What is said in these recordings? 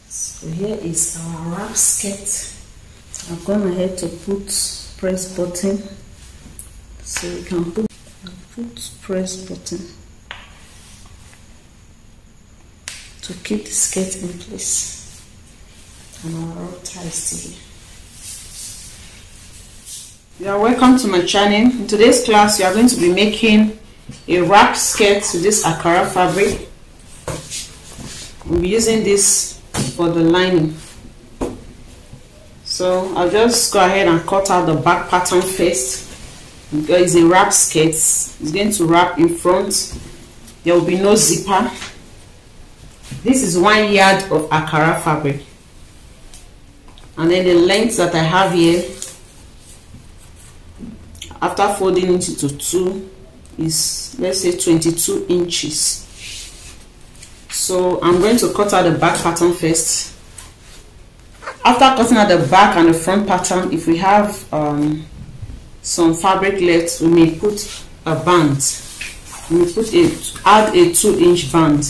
So here is our wrap skirt. I've gone ahead to put press button, so we can put press button to keep the skirt in place, and our wrap ties here. You are welcome to my channel. In today's class, we are going to be making a wrap skirt with this Ankara fabric. We'll be using this for the lining. So I'll just go ahead and cut out the back pattern first. Because it's a wrap skirt, it's going to wrap in front. There will be no zipper. This is 1 yard of Ankara fabric, and then the length that I have here, after folding it into 2, is, let's say, 22 inches. So I'm going to cut out the back pattern first. After cutting out the back and the front pattern, if we have some fabric left, we may put a band. We may add a 2-inch band.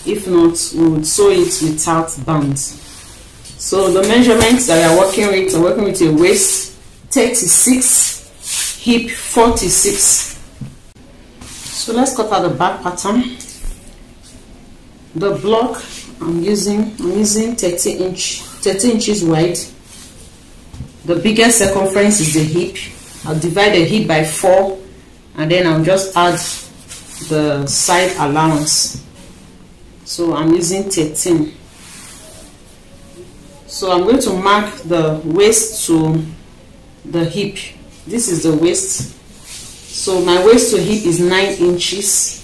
If not, we would sew it without band. So the measurements that we are working with a waist 36, hip 46. So let's cut out the back pattern. The block I'm using 30 inches wide. The biggest circumference is the hip. I'll divide the hip by 4, and then I'll just add the side allowance. So I'm using 13. So I'm going to mark the waist to the hip. This is the waist. So my waist to hip is 9 inches.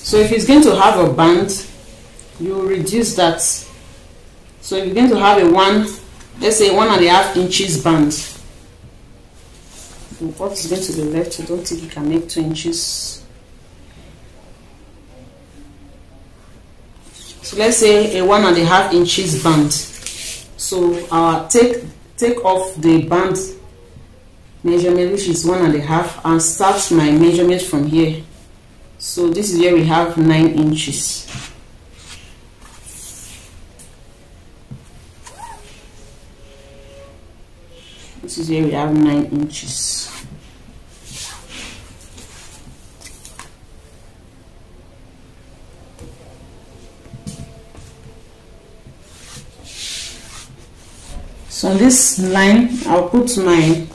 So if it's going to have a band, you will reduce that. So if you're going to have a let's say 1.5 inches band, what is going to be left? I don't think you can make 2 inches. So let's say a 1.5 inches band. So I'll take off the band measurement, which is 1.5, and start my measurement from here. So this is where we have 9 inches. This is where we have 9 inches. So on this line, I'll put my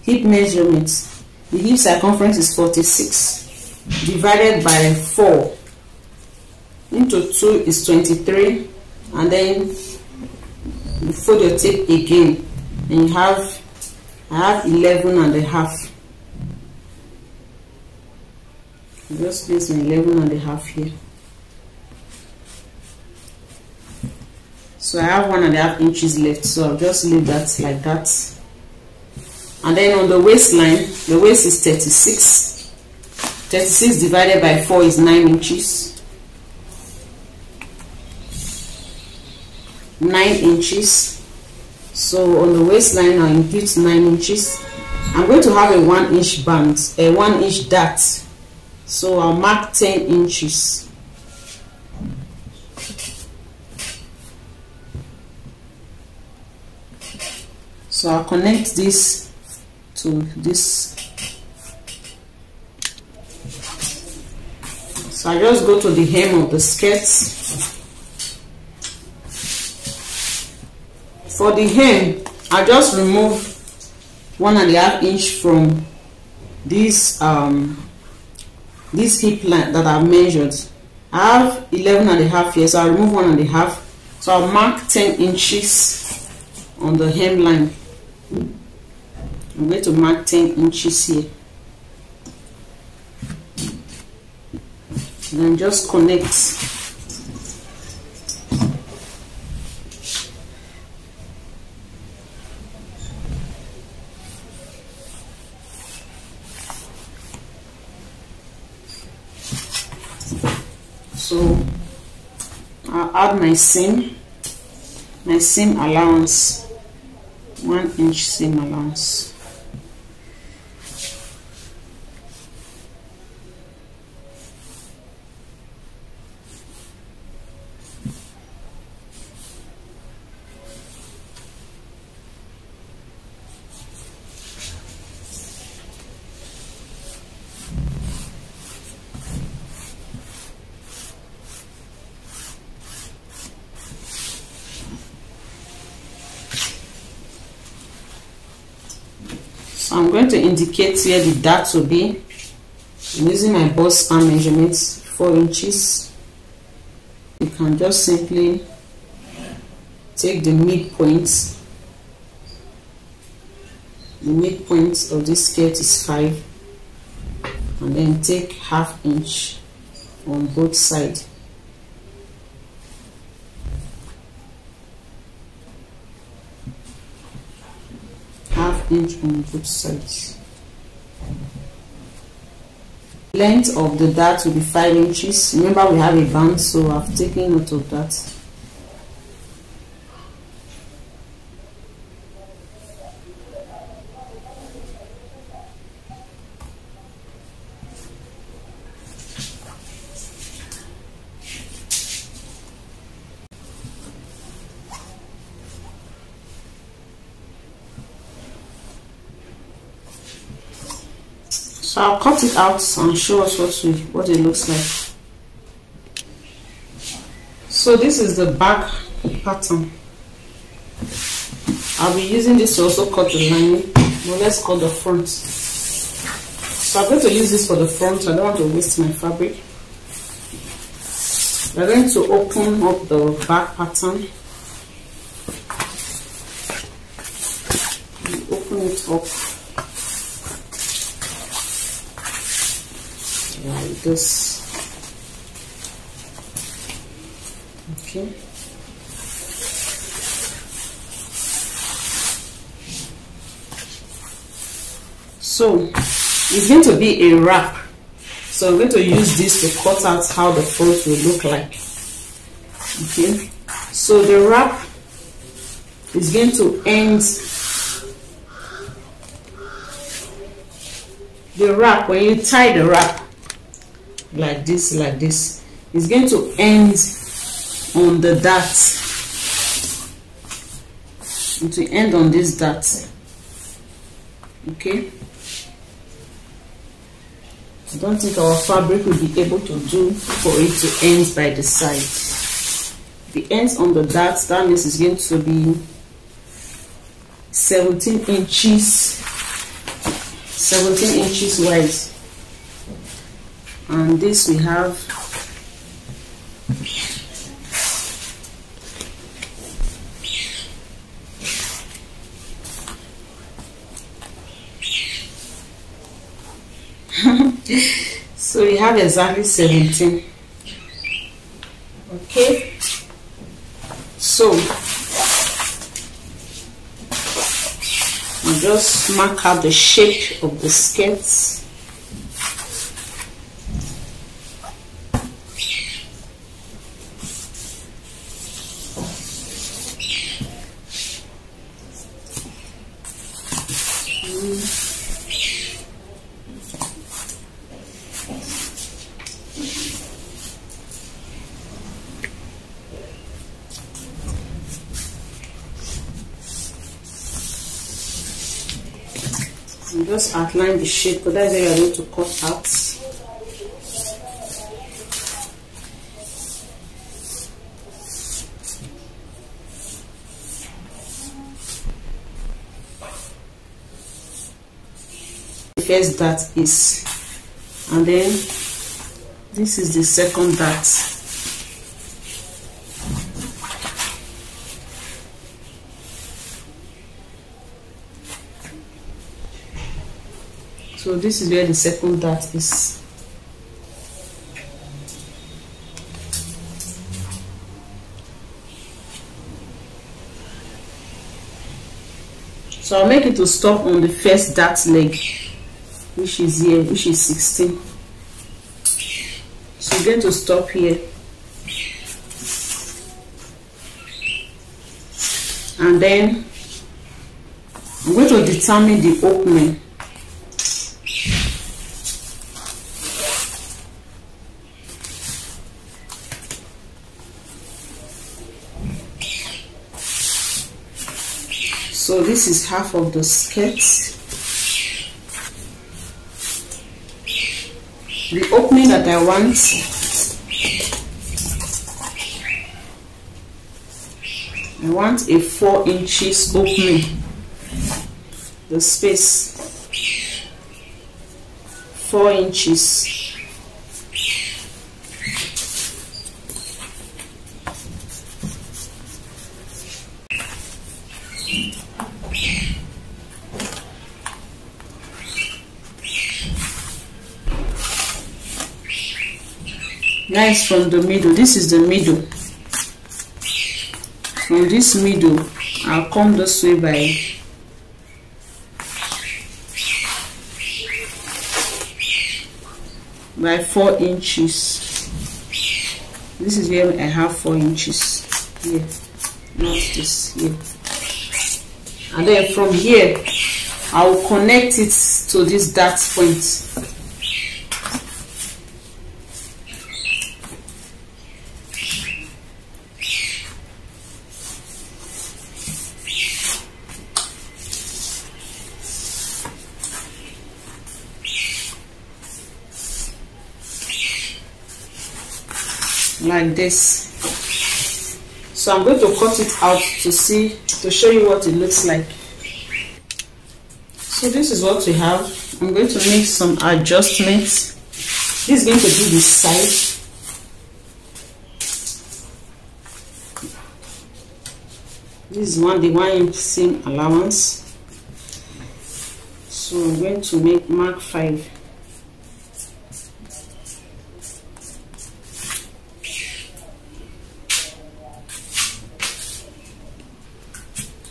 hip measurements. The hip circumference is 46. Divided by 4 into 2 is 23, and then you fold your tape again, and I have 11.5. Just place my 11.5 here. So I have 1.5 inches left, so I'll just leave that like that. And then on the waistline, the waist is 36. 36 divided by 4 is 9 inches. 9 inches. So on the waistline, I'll impute 9 inches. I'm going to have a 1-inch band, a 1-inch dart. So I'll mark 10 inches. So I'll connect this to this. So I just go to the hem of the skirt. For the hem, I just remove 1.5 inch from this hip line that I've measured. I have 11.5 here, so I'll remove 1.5. So I'll mark 10 inches on the hem line. I'm going to mark 10 inches here. Then just connect. So I'll add my seam allowance, 1 inch seam allowance. So I'm going to indicate where the dart will be. I'm using my bust span measurements, 4 inches. You can just simply take the midpoint. The midpoint of this skirt is 5, and then take 1/2 inch on both sides. Inch on both sides. Length of the dart will be 5 inches. Remember, we have a band, so I've taken note of that. So I'll cut it out and show us what it looks like. So this is the back pattern. I'll be using this to also cut the lining, but let's cut the front. So I'm going to use this for the front. I don't want to waste my fabric. We're going to open up the back pattern. Open it up like this. Okay. So it's going to be a wrap. So I'm going to use this to cut out how the front will look like. Okay. So the wrap is going to end. The wrap, when you tie the wrap like this, it's going to end on the dart. It will end on this dart. Okay. I don't think our fabric will be able to do for it to end by the side. If it ends on the dart, that means it's going to be 17 inches wide, and this we have so we have exactly 17. Okay, so just mark out the shape of the skirts. And just outline the shape, because that's where you're going to cut out. The first dart is, and then this is the second dart. So this is where the second dart is. So I'll make it to stop on the first dart leg, which is here, which is 16. So you're going to stop here. and then I'm going to determine the opening. So this is half of the skirt. The opening that I want, a 4 inches opening. The space 4 inches. Nice from the middle. This is the middle. From this middle, I'll come this way by 4 inches. This is where I have 4 inches here, not this here. And then from here, I will connect it to this dart point. Like this. So I'm going to cut it out to show you what it looks like. So this is what we have. I'm going to make some adjustments. This is going to be the side. This is the 1 inch seam allowance. So I'm going to make mark 5.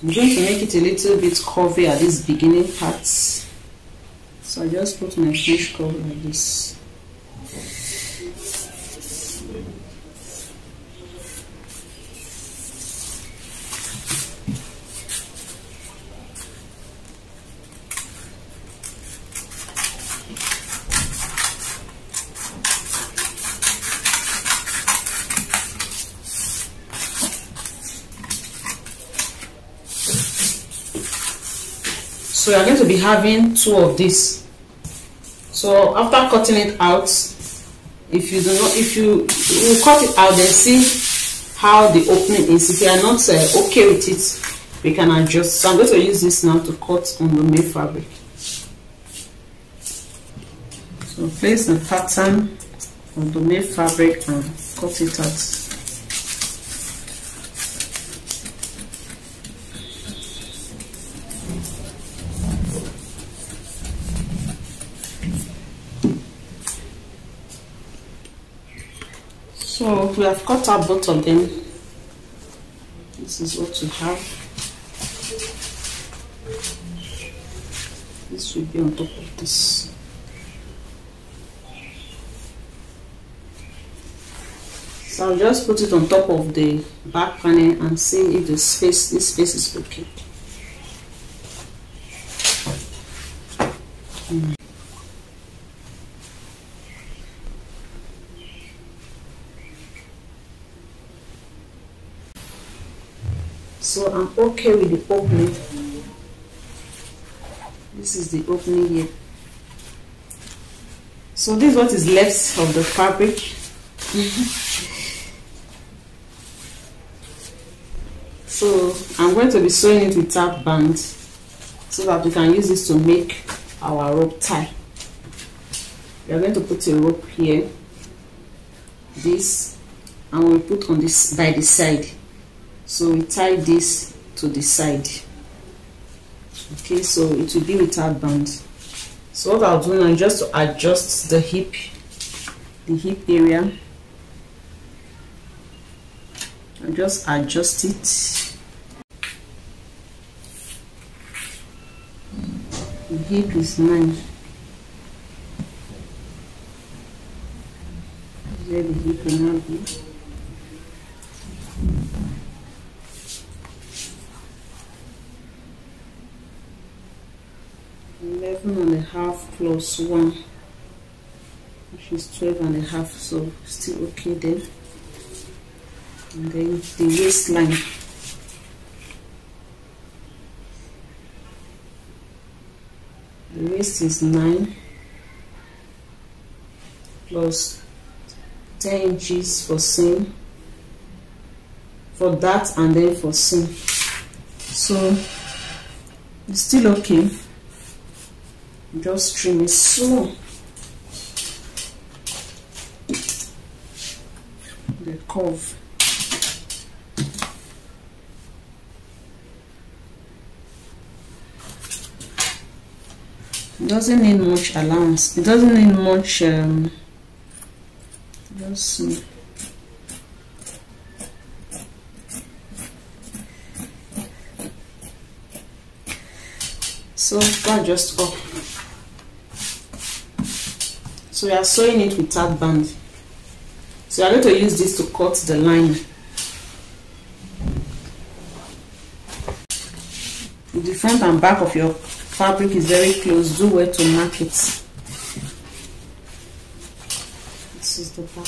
I'm going to make it a little bit curvy at this beginning parts. So I just put my French curve like this. So you're going to be having 2 of this. So after cutting it out, if you will cut it out, then see how the opening is. If you are not okay with it, we can adjust. So I'm going to use this now to cut on the main fabric. So place the pattern on the main fabric and cut it out. So we have cut out both of them. This is what we have. This will be on top of this. So I'll just put it on top of the back panel and see if this space is okay. So I'm okay with the opening. This is the opening here. So this is what is left of the fabric. So I'm going to be sewing it with tap band so that we can use this to make our rope tie. We are going to put a rope here, this, and we'll put on this by the side. So we tie this to the side. Okay, so it will be with our band. So what I'll do now is just to adjust the hip area. I'll just adjust it. The hip is 9. Where the hip will now be. plus 1, which is 12.5, so still okay then. And then the waistline, the waist is 9 plus 10 inches for seam, for that and then for seam, so it's still okay. Just trim it slow, the curve. It doesn't need much allowance, it doesn't need much just so that just up. So we are sewing it without band. So I'm going to use this to cut the line. If the front and back of your fabric is very close, do well to mark it. This is the back.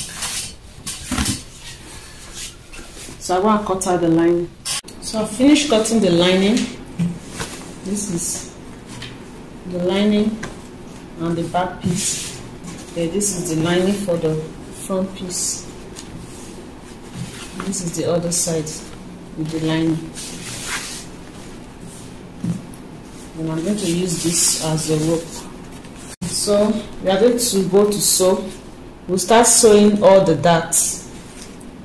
So I want to cut out the lining. So I finished cutting the lining. This is the lining and the back piece. Okay, this is the lining for the front piece. This is the other side with the lining. And I'm going to use this as a rope. So we are going to go to sew. We'll start sewing all the darts.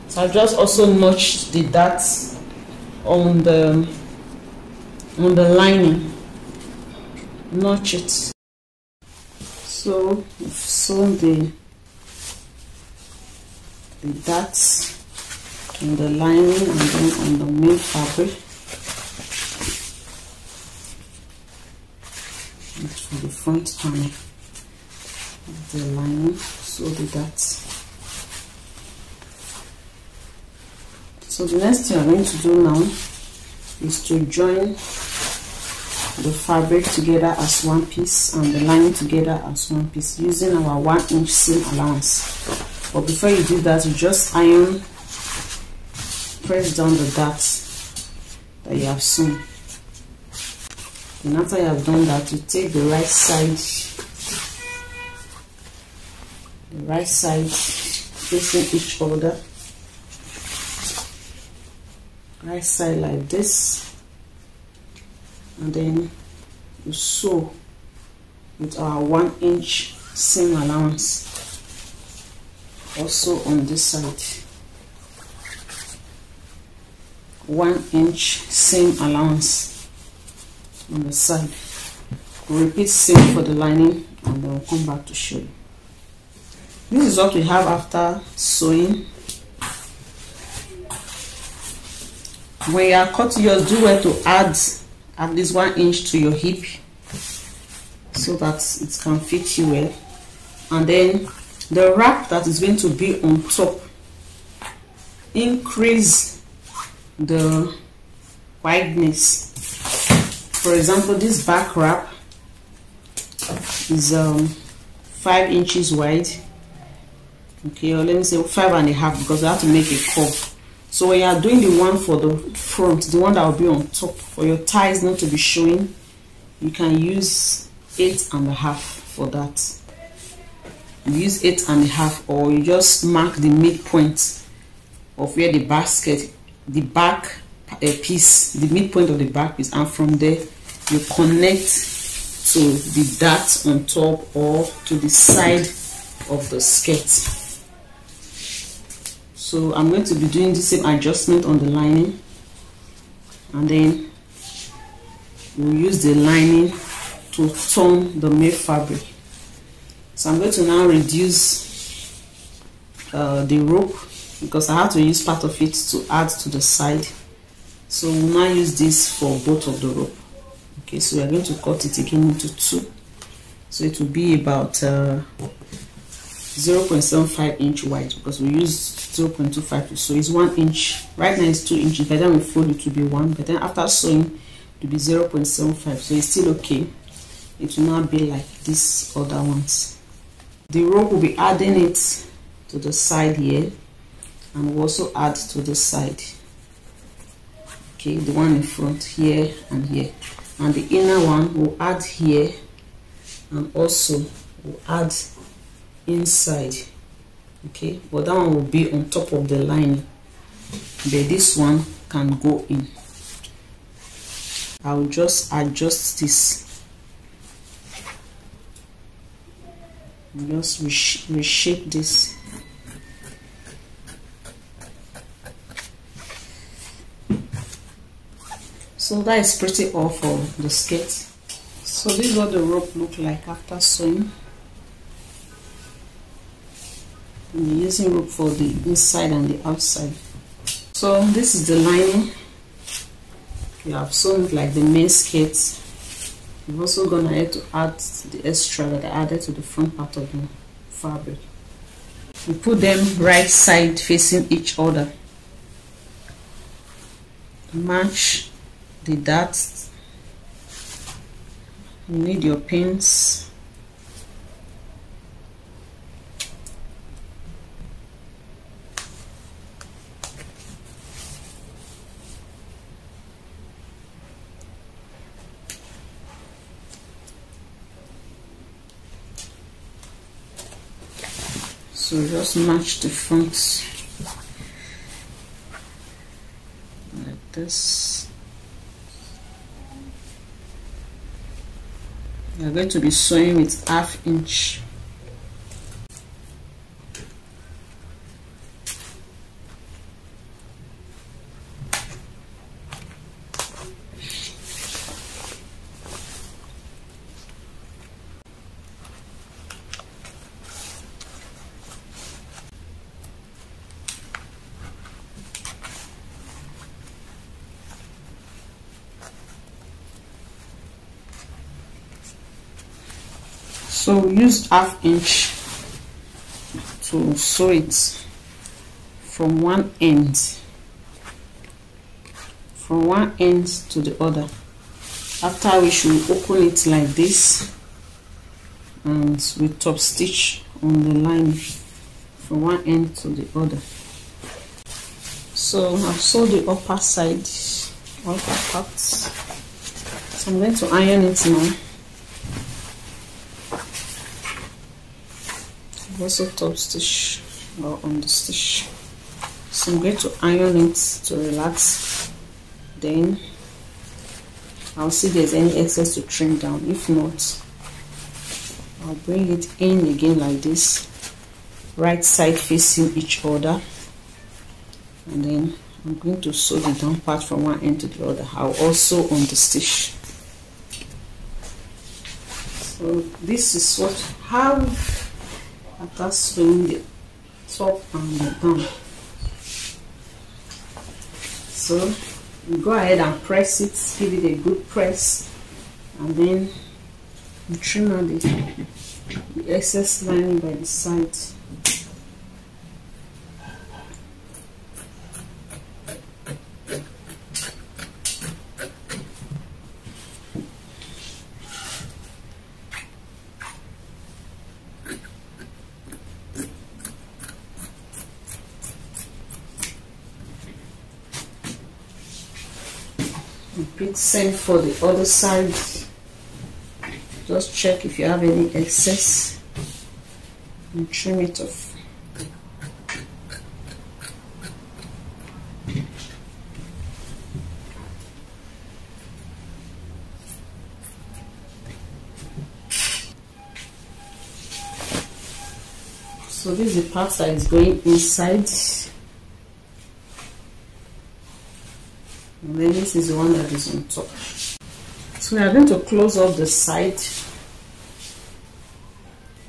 So I've just also notched the darts on the lining. Notch it. So we've sewn the darts in the lining and then on the main fabric. And for the front panel of the lining, sew the darts. So the next thing I'm going to do now is to join the fabric together as one piece and the lining together as one piece using our 1-inch seam allowance. But before you do that, you just iron, press down the darts that you have sewn. And after you have done that, you take the right side facing each other, right side like this, and then you sew with our 1-inch seam allowance also on this side. 1-inch seam allowance on the side. We'll repeat same for the lining and then we'll come back to show you. This is what we have after sewing. When you are cutting yours, do well to add at least 1 inch to your hip so that it can fit you well. And then the wrap that is going to be on top, increase the wideness. For example, this back wrap is 5 inches wide, okay, or let me say 5.5, because I have to make a curve. So when you are doing the one for the front, the one that will be on top, for your ties not to be showing, you can use 8.5 for that. You use 8.5, or you just mark the midpoint of where the basket, the back piece, the midpoint of the back piece, and from there you connect to the dart on top or to the side of the skirt. So I'm going to be doing the same adjustment on the lining, and then we'll use the lining to turn the main fabric. So I'm going to now reduce the rope, because I have to use part of it to add to the side. So we'll now use this for both of the rope. Okay, so we're going to cut it again into 2. So it will be about 0.75 inch wide, because we use 0.25, so it's 1 inch. Right now it's 2 inches. By the time we fold, it will be 1, but then after sewing it will be 0.75, so it's still okay. it will not be like these other ones. The rope will be adding it to the side here, and we'll also add to the side. Okay, the one in front here and here, and the inner one will add here, and also will add inside. Okay, but that one will be on top of the lining, but this one can go in. I will just adjust this. Just reshape this. So that is pretty all for the skirt. So this is what the rope look like after sewing. I'm using rope for the inside and the outside. So this is the lining. We have sewn it like the main skirt. I'm also gonna have to add the extra that I added to the front part of the fabric. We put them right side facing each other. Match the darts. You need your pins. So just match the front like this. We are going to be sewing with 1/2 inch. So we use 1/2 inch to sew it from one end to the other. After which we open it like this, and we top stitch on the line from one end to the other. So I've sewed the upper side, upper part. So I'm going to iron it now. Also top stitch or on the stitch. So I'm going to iron it to relax. Then I'll see if there's any excess to trim down. If not, I'll bring it in again like this, right side facing each other, and then I'm going to sew the down part from one end to the other. I'll also on the stitch. So this is what I have after sewing the top and the down. So you go ahead and press it, give it a good press, and then you trim out the excess lining by the side. Repeat same for the other side. Just check if you have any excess and trim it off. So this is the part that is going inside. And then this is the one that is on top. So we are going to close up the side.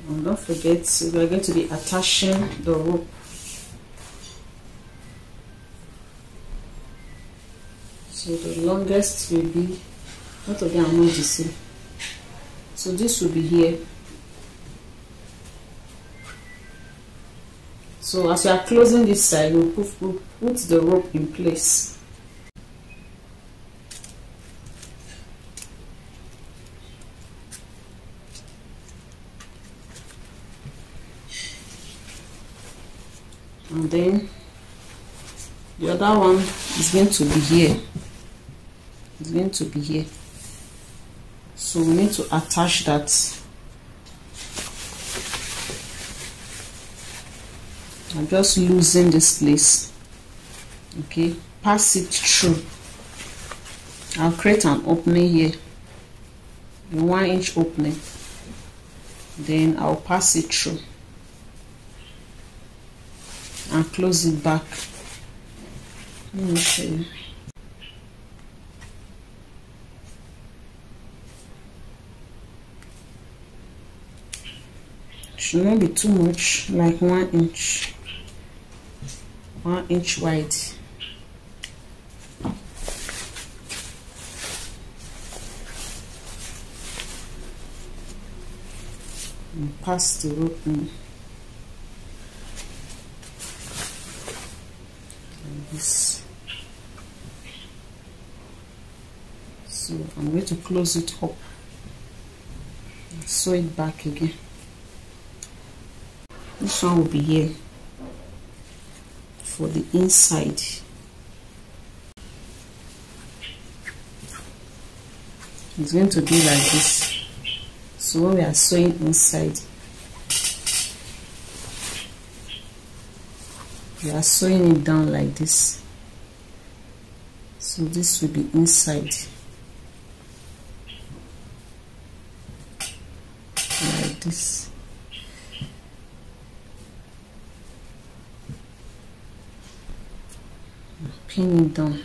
And don't forget, we are going to be attaching the rope. So the longest will be, what again I'm going to see. So this will be here. So as we are closing this side, we'll put the rope in place. and then the other one is going to be here. It's going to be here. So we need to attach that. I'm just losing this place. Okay, pass it through. I'll create an opening here, a 1-inch opening. Then I'll pass it through and close it back. Let me show you. Should not be too much, like 1 inch. 1 inch wide. And pass the rope in. Like this. So I'm going to close it up and sew it back again. This one will be here for the inside. It's going to be like this. So when we are sewing inside, we are sewing it down like this. So this will be inside, like this. Pin it down.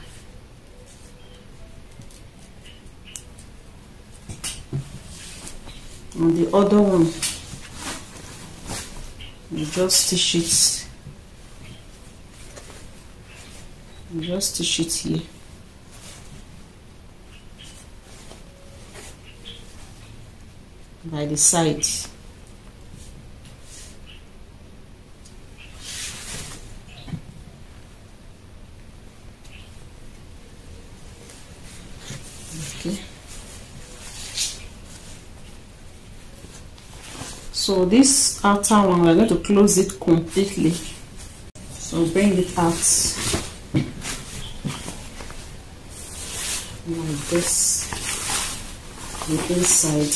On the other one, you just stitch it. You just stitch it here. By the side. Okay. So this outer one, we're going to close it completely. So bring it out like this, the inside.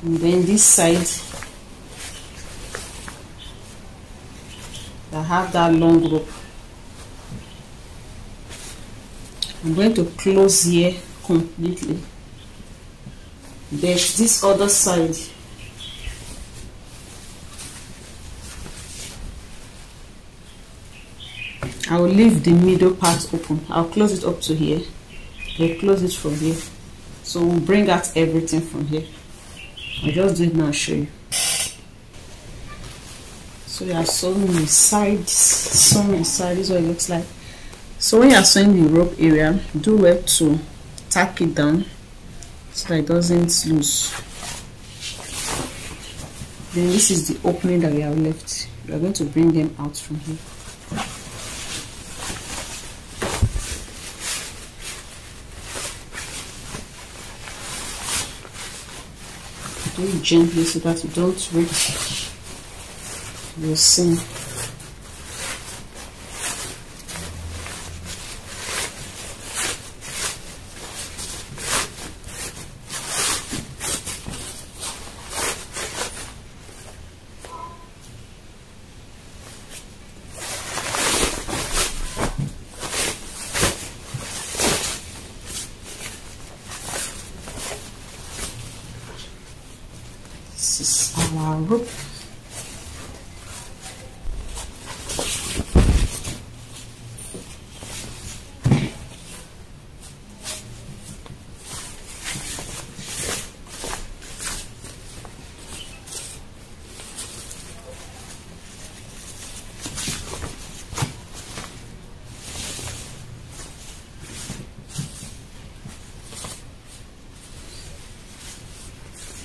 And then this side, I have that long rope. I'm going to close here completely. But this other side, I will leave the middle part open. I'll close it up to here. Then close it from here. So we'll bring out everything from here. I'll just do it now and show you. So you are sewing the sides, sewing the side. This is what it looks like. So when you are sewing the rope area, do well to tack it down so that it doesn't lose. Then this is the opening that we have left. We are going to bring them out from here. Do it gently so that you don't break your seam. This is our rope.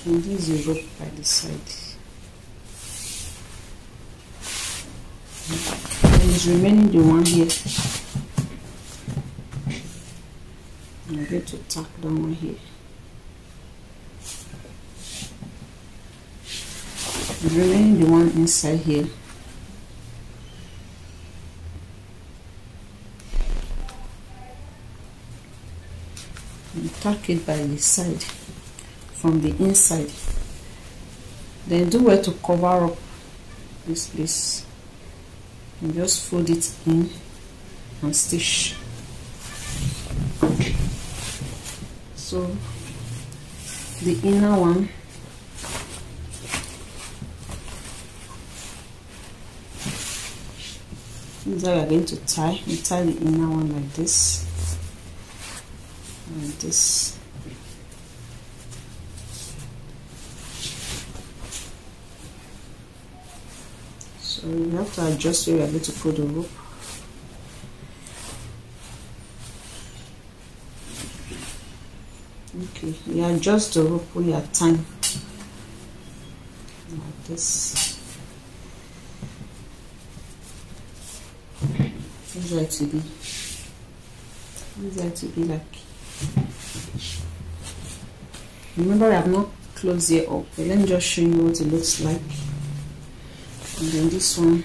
And this is a rope by the side. And it's remaining the one here. I'm going to tack down one here. remaining the one inside here. And tack it by the side from the inside. Then do well to cover up this place and just fold it in and stitch. So the inner one, this is how we are going to tie. We tie the inner one like this and this. So you have to adjust where you are going to put the rope. Okay, you adjust the rope when you are tying like this. This is like to be. This is like to be like. Remember, I have not closed it up, but let me just show you what it looks like. And then this one.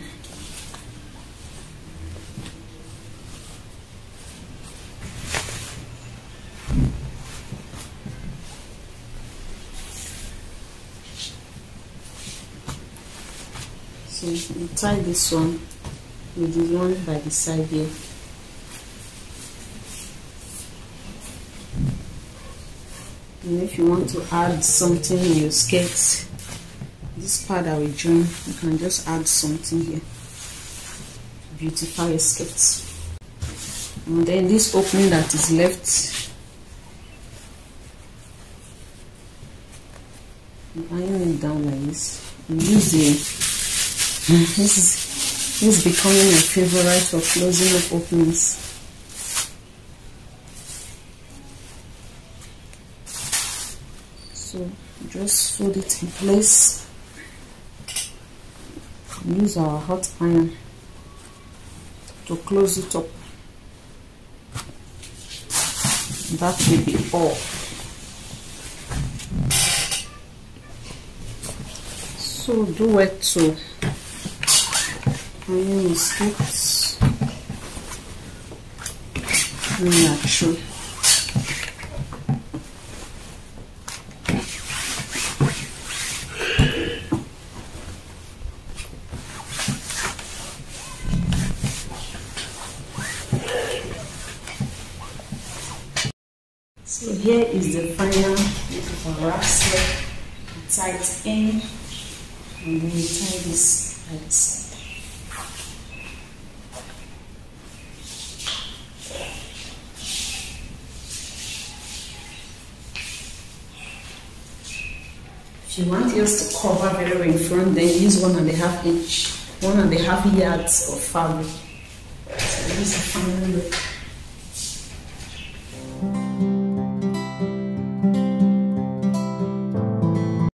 So you tie this one with the one by the side here. And if you want to add something in your skirt, this part that we join, you can just add something here to beautify your skirt. And then this opening that is left, you iron it down like this. You use the this is becoming my favorite for closing up openings. So just fold it in place. Use our hot iron to close it up. That will be all. So do it to iron your skirts natural. So here is the final look of our wrap sleeve. Tie it in and then we tie this by the side. If you want yours to cover very well in front, then use 1.5 inch, 1.5 yards of fabric. So this is the final look.